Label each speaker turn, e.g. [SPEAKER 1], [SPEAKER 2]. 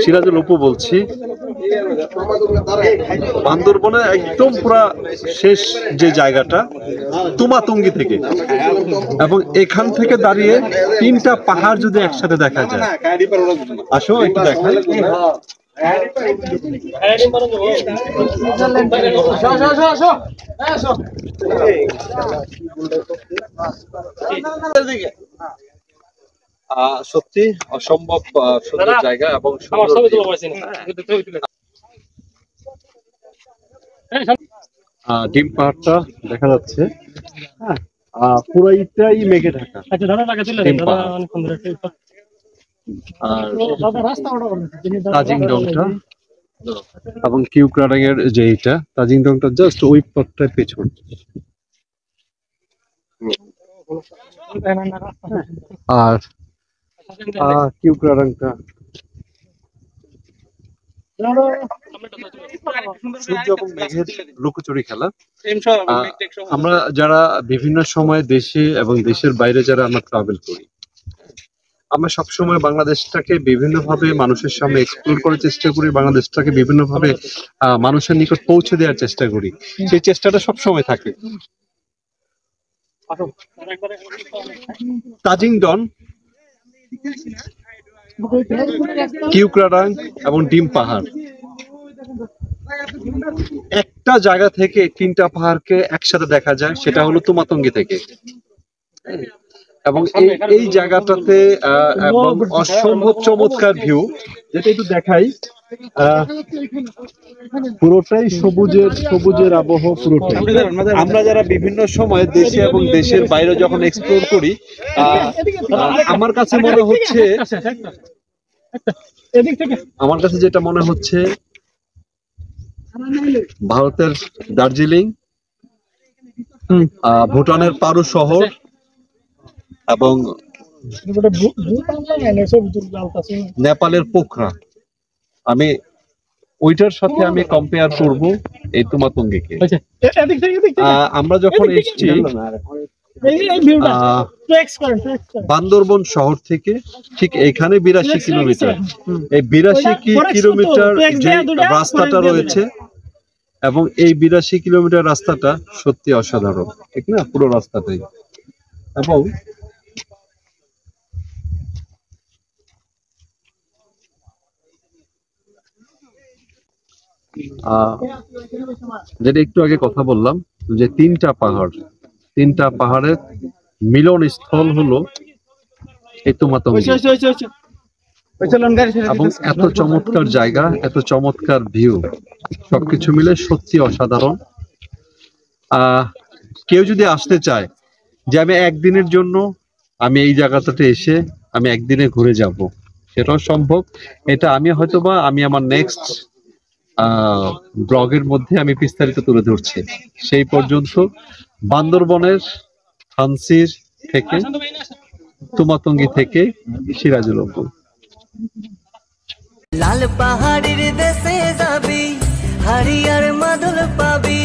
[SPEAKER 1] সিরাজুল অপু বলছি। বান্দরবনে একদম পুরা শেষ যে জায়গাটা তুমাতুঙ্গি থেকে, এবং এখান থেকে দাঁড়িয়ে তিনটা পাহাড় যদি একসাথে দেখা যায়, আসো একটু দেখাই। সত্যি অসম্ভব সুন্দর জায়গা এবং ডিম পাহাড়টা দেখা যাচ্ছে। পুরাইটাই মেঘে ঢাকা। আর তাজিং ডংটা এবং কিউক্রাডাং এর যে এইটা তাজিং ডংটা জাস্ট ওই পথটার পেছন। আর কিউক্রাডাংটা সূর্য এবং মেঘের লুকোচুরি খেলা। আমরা যারা বিভিন্ন সময় দেশে এবং দেশের বাইরে যারা আমরা ট্রাভেল করি, আমরা সবসময় বাংলাদেশটাকে বিভিন্নভাবে মানুষের সামনে এক্সপ্লোর করার চেষ্টা করি, বাংলাদেশটাকে বিভিন্নভাবে মানুষের নিকট পৌঁছে দেওয়ার চেষ্টা করি। সেই চেষ্টাটা সবসময় থাকে। তাজিং ডং, কিউক্রাডাং এবং ডিম পাহাড় একটা জায়গা থেকে তিনটা পাহাড়কে একসাথে দেখা যায়, সেটা হলো তুমাতুঙ্গি থেকে। এবং এই জায়গাটাতে অসম্ভব চমৎকার ভিউ, যেটা একটু দেখাই। পুরোটাই সবুজের আবহ পুরোটাই। আমরা যারা বিভিন্ন সময় দেশে এবং দেশের বাইরে যখন এক্সপ্লোর করি, আমার কাছে যেটা মনে হচ্ছে ভারতের দার্জিলিং, ভুটানের পারু শহর এবং নেপালের পোখরা, আমি ওইটার সাথে আমি কম্পেয়ার করব এই তুমাতুঙ্গিকে। আমরা যখন এসেছি বান্দরবন শহর থেকে ঠিক এখানে 82 কিলোমিটার, এই 82 কিলোমিটার যে রাস্তাটা রয়েছে, এবং এই 82 কিলোমিটার রাস্তাটা সত্যি অসাধারণ, ঠিক না? পুরো রাস্তাটাই। এবং যেটা একটু আগে কথা বললাম যে তিনটা পাহাড়ের মিলন স্থল হলো এই তুমাতুঙ্গি। এবং এত চমৎকার জায়গা, এত চমৎকার ভিউ, সবকিছু মিলে সত্যি অসাধারণ। কেউ যদি আসতে চায় যে আমি একদিনের জন্য আমি এই জায়গাটাতে এসে আমি একদিনে ঘুরে যাব, সেটাও সম্ভব। এটা আমি হয়তোবা আমি আমার নেক্সট ব্লগের মধ্যে আমি বিস্তারিত তুলে ধরছি। সেই পর্যন্ত বান্দরবনের থানসির থেকে, তুমাতুঙ্গি থেকে সিরাজুল অপু।
[SPEAKER 2] লাল পাহাড়ের দেশে যাবি, হারিয়ার মাদল পাবি।